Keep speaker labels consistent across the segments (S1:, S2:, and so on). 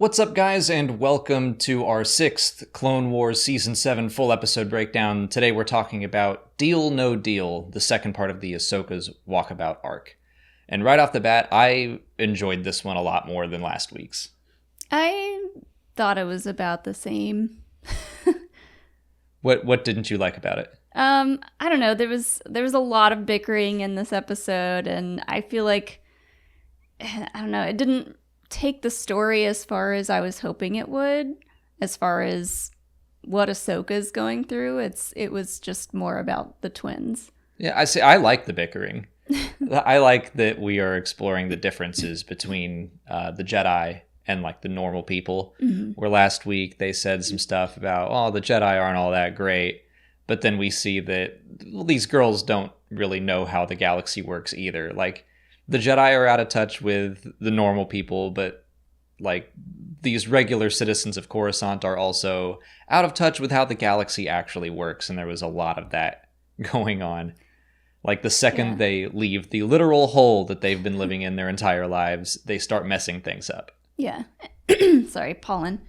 S1: What's up, guys, and welcome to our 6th Clone Wars Season 7 full episode breakdown. Today we're talking about Deal No Deal, the second part of the Ahsoka's Walkabout arc. And right off the bat, I enjoyed this one a lot more than last week's.
S2: I thought it was about the same.
S1: What didn't you like about it?
S2: I don't know. There was a lot of bickering in this episode, and I feel like, I don't know, it didn't take the story as far as I was hoping it would, as far as what Ahsoka's going through. It was just more about the twins.
S1: Yeah, I like the bickering. I like that we are exploring the differences between the Jedi and like the normal people. Mm-hmm. Where last week they said some stuff about, oh, the Jedi aren't all that great. But then we see that these girls don't really know how the galaxy works either. Like, the Jedi are out of touch with the normal people, but like these regular citizens of Coruscant are also out of touch with how the galaxy actually works. And there was a lot of that going on. Like the second they leave the literal hole that they've been living in their entire lives, they start messing things up.
S2: Yeah. Sorry, pollen.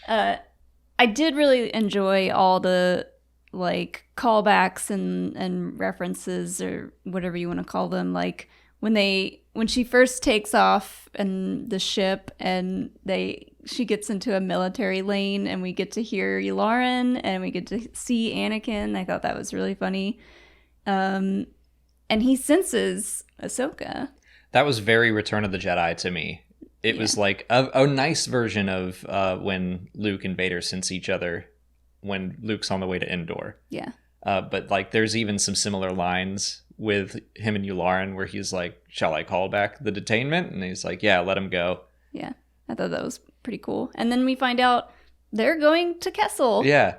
S2: I did really enjoy all the like callbacks and references or whatever you want to call them. Like when she first takes off in the ship and she gets into a military lane and we get to hear Yularen and we get to see Anakin. I thought that was really funny. And he senses Ahsoka. That
S1: was very Return of the Jedi to me. It was like a nice version of when Luke and Vader sense each other when Luke's on the way to Endor.
S2: Yeah.
S1: But like there's even some similar lines with him and Yularen where he's like, shall I call back the detainment? And he's like, yeah, let him go.
S2: Yeah. I thought that was pretty cool. And then we find out they're going to Kessel.
S1: Yeah.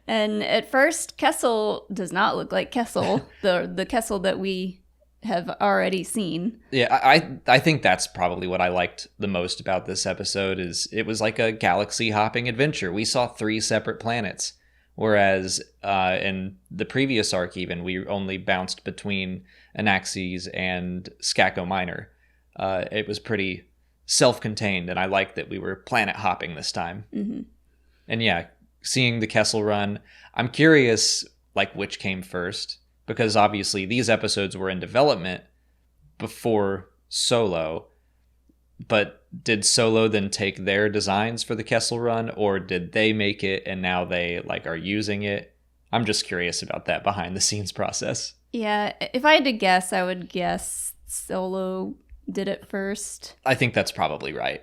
S2: And at first, Kessel does not look like Kessel, the Kessel that we have already seen.
S1: Yeah, I think that's probably what I liked the most about this episode is it was like a galaxy hopping adventure. We saw 3 separate planets, whereas in the previous arc even, we only bounced between Anaxes and Skako Minor. It was pretty self-contained, and I liked that we were planet hopping this time.
S2: Mm-hmm.
S1: And yeah, seeing the Kessel run, I'm curious like which came first. Because obviously these episodes were in development before Solo, but did Solo then take their designs for the Kessel run, or did they make it and now they like are using it? I'm just curious about that behind the scenes process.
S2: Yeah, if I had to guess, I would guess Solo did it first.
S1: I think that's probably right.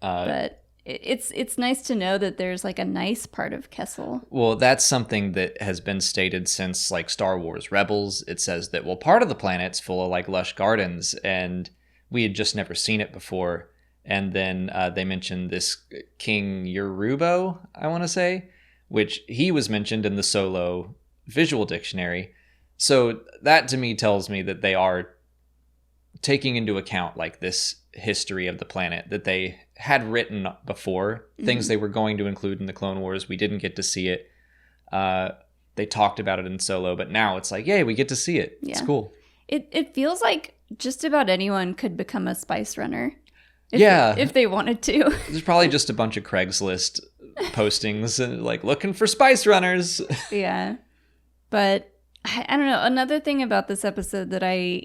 S2: But it's nice to know that there's like a nice part of Kessel.
S1: Well, that's something that has been stated since like Star Wars Rebels. It says that, well, part of the planet's full of like lush gardens and we had just never seen it before. And then they mentioned this King Yorubo, I want to say, which he was mentioned in the Solo visual dictionary. So that to me tells me that they are taking into account like this history of the planet that they had written before, things they were going to include in the Clone Wars. We didn't get to see it. They talked about it in Solo, but now it's like, yay, we get to see it. Yeah. It's cool.
S2: It feels like just about anyone could become a spice runner. If they wanted to.
S1: There's probably just a bunch of Craigslist postings and like looking for spice runners.
S2: Yeah. But I don't know. Another thing about this episode that I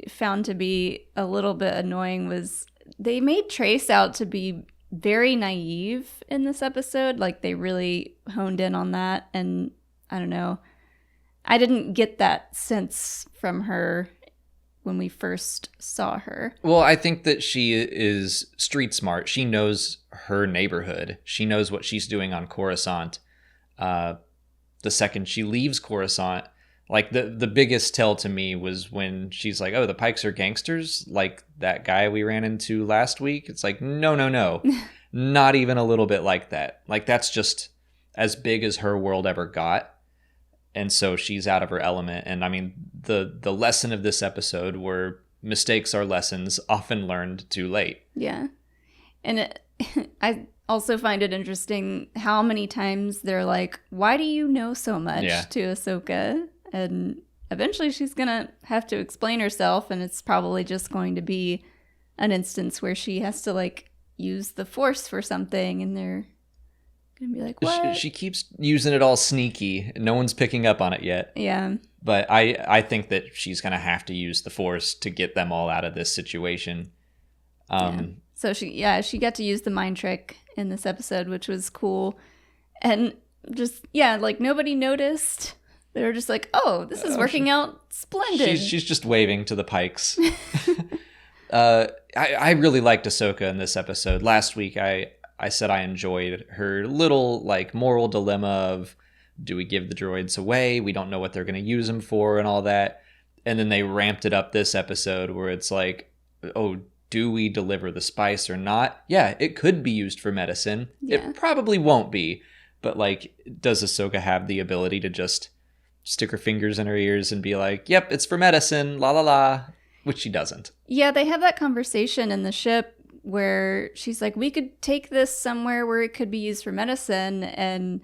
S2: found to be a little bit annoying was they made Trace out to be very naive in this episode. Like they really honed in on that. And I don't know. I didn't get that sense from her when we first saw her.
S1: Well, I think that she is street smart. She knows her neighborhood. She knows what she's doing on Coruscant. The second she leaves Coruscant, like the biggest tell to me was when she's like, oh, the Pikes are gangsters, like that guy we ran into last week. It's like, no. Not even a little bit like that. Like that's just as big as her world ever got. And so she's out of her element. And I mean, the lesson of this episode were mistakes are lessons often learned too late.
S2: Yeah. And I also find it interesting how many times they're like, why do you know so much to Ahsoka? And eventually she's going to have to explain herself. And it's probably just going to be an instance where she has to like use the Force for something, and they're gonna be like, what?
S1: She keeps using it all sneaky. No one's picking up on it yet.
S2: Yeah.
S1: But I think that she's going to have to use the Force to get them all out of this situation.
S2: So she got to use the mind trick in this episode, which was cool. And just, like, nobody noticed. They were just like, oh, this is working out splendid.
S1: She's just waving to the Pikes. I really liked Ahsoka in this episode. Last week, I said I enjoyed her little, like, moral dilemma of, do we give the droids away? We don't know what they're going to use them for and all that. And then they ramped it up this episode where it's like, oh, do we deliver the spice or not? Yeah, it could be used for medicine. Yeah. It probably won't be. But, like, does Ahsoka have the ability to just stick her fingers in her ears and be like, yep, it's for medicine, la la la, which she doesn't.
S2: Yeah, they have that conversation in the ship where she's like, we could take this somewhere where it could be used for medicine, and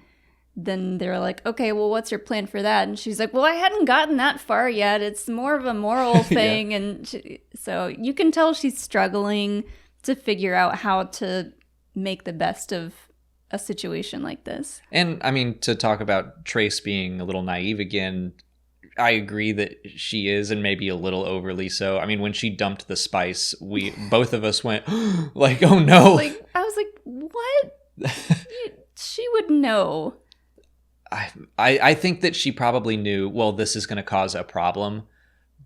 S2: then they're like, okay, well, what's your plan for that? And she's like, well, I hadn't gotten that far yet. It's more of a moral thing. Yeah. And so you can tell she's struggling to figure out how to make the best of a situation like this.
S1: And I mean, to talk about Trace being a little naive again, I agree that she is, and maybe a little overly so. I mean, when she dumped the spice, both of us went like, oh no.
S2: Like, I was like, what? She would know.
S1: I think that she probably knew, well, this is going to cause a problem,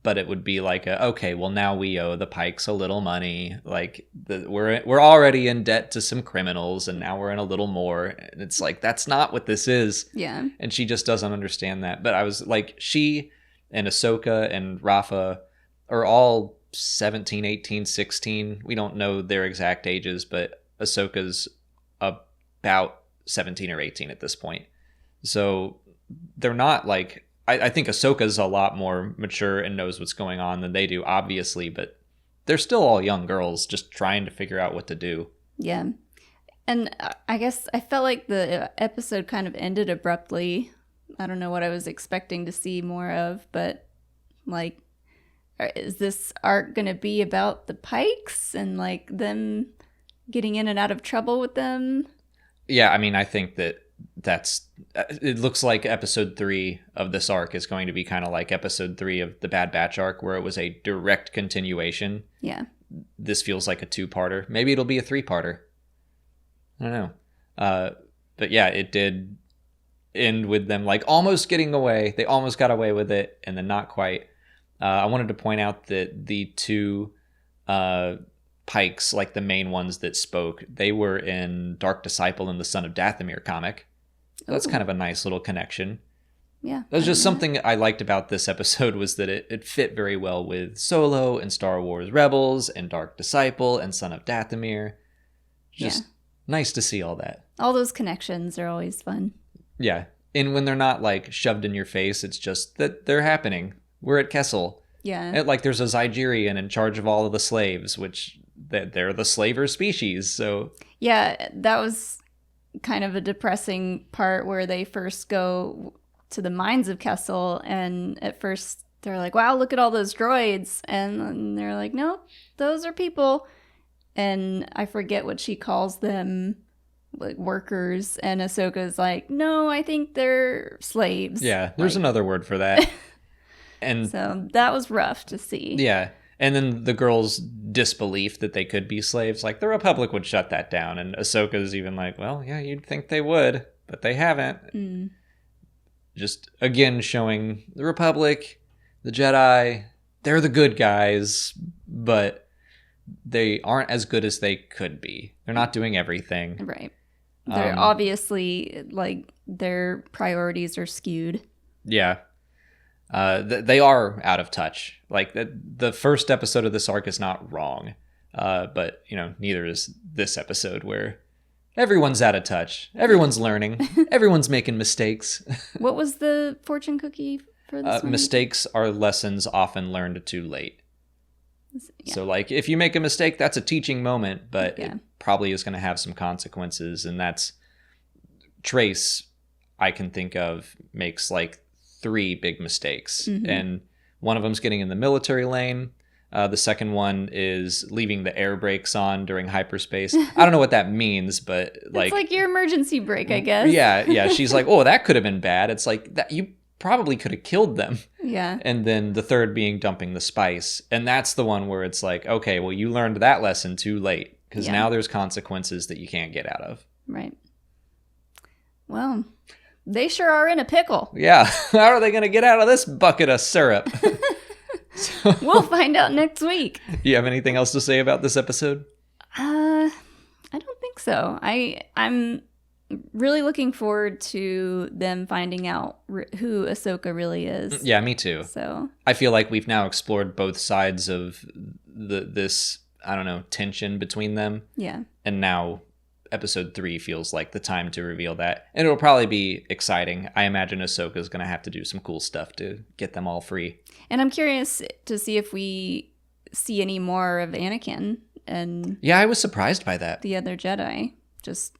S1: but it would be like, okay, well, now we owe the Pikes a little money. Like, we're already in debt to some criminals, and now we're in a little more. And it's like, that's not what this is.
S2: Yeah.
S1: And she just doesn't understand that. But I was like, she and Ahsoka and Rafa are all 17, 18, 16. We don't know their exact ages, but Ahsoka's about 17 or 18 at this point. So they're not like, I think Ahsoka's a lot more mature and knows what's going on than they do, obviously, but they're still all young girls just trying to figure out what to do.
S2: Yeah. And I guess I felt like the episode kind of ended abruptly. I don't know what I was expecting to see more of, but like, is this arc going to be about the Pikes and like them getting in and out of trouble with them?
S1: Yeah, I mean, I think it looks like episode 3 of this arc is going to be kind of like episode 3 of the Bad Batch arc, where it was a direct continuation.
S2: Yeah.
S1: This feels like a 2-parter. Maybe it'll be a 3-parter. I don't know. But yeah, it did end with them like almost getting away. They almost got away with it, and then not quite. I wanted to point out that the 2 Pikes, like the main ones that spoke, they were in Dark Disciple and the Son of Dathomir comic. So that's kind of a nice little connection.
S2: Yeah.
S1: That was just something I liked about this episode, was that it fit very well with Solo and Star Wars Rebels and Dark Disciple and Son of Dathomir. Just nice to see all that.
S2: All those connections are always fun.
S1: Yeah. And when they're not like shoved in your face, it's just that they're happening. We're at Kessel.
S2: Yeah.
S1: Like there's a Zygerian in charge of all of the slaves, which they're the slaver species. So
S2: yeah, that was kind of a depressing part where they first go to the mines of Kessel, and at first they're like, wow, look at all those droids, and then they're like, no, those are people. And I forget what she calls them, like workers, and Ahsoka's like, no, I think they're slaves.
S1: Yeah, there's another word for that. And
S2: so that was rough to see.
S1: Yeah. And then the girls' disbelief that they could be slaves, like the Republic would shut that down. And Ahsoka's even like, well, yeah, you'd think they would, but they haven't.
S2: Mm.
S1: Just, again, showing the Republic, the Jedi, they're the good guys, but they aren't as good as they could be. They're not doing everything.
S2: Right. They're obviously, like, their priorities are skewed.
S1: Yeah. They are out of touch. Like the first episode of this arc is not wrong, but neither is this episode, where everyone's out of touch. Everyone's learning. Everyone's making mistakes.
S2: What was the fortune cookie for this one?
S1: Mistakes are lessons often learned too late. Yeah. So like if you make a mistake, that's a teaching moment, but it probably is going to have some consequences, and that's Trace. I can think of makes like 3 big mistakes, and one of them's getting in the military lane. The second one is leaving the air brakes on during hyperspace. I don't know what that means, but like...
S2: It's like your emergency brake, I guess.
S1: Yeah. She's like, oh, that could have been bad. It's like, that you probably could have killed them.
S2: Yeah.
S1: And then the third being dumping the spice. And that's the one where it's like, okay, well, you learned that lesson too late. Because now there's consequences that you can't get out of.
S2: Right. Well, they sure are in a pickle.
S1: Yeah. How are they going to get out of this bucket of syrup?
S2: We'll find out next week.
S1: Do you have anything else to say about this episode?
S2: I don't think so. I'm really looking forward to them finding out who Ahsoka really is.
S1: Yeah, me too.
S2: So
S1: I feel like we've now explored both sides of this, I don't know, tension between them.
S2: Yeah.
S1: And now episode 3 feels like the time to reveal that. And it'll probably be exciting. I imagine Ahsoka's going to have to do some cool stuff to get them all free.
S2: And I'm curious to see if we see any more of Anakin and...
S1: Yeah, I was surprised by that.
S2: The other Jedi. Just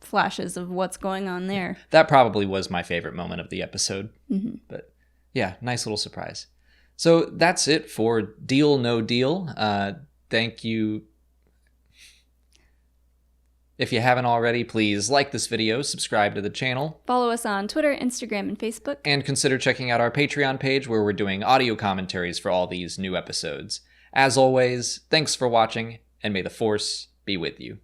S2: flashes of what's going on there.
S1: That probably was my favorite moment of the episode.
S2: Mm-hmm.
S1: But yeah, nice little surprise. So that's it for Deal No Deal. Thank you. If you haven't already, please like this video, subscribe to the channel.
S2: Follow us on Twitter, Instagram, and Facebook.
S1: And consider checking out our Patreon page where we're doing audio commentaries for all these new episodes. As always, thanks for watching, and may the Force be with you.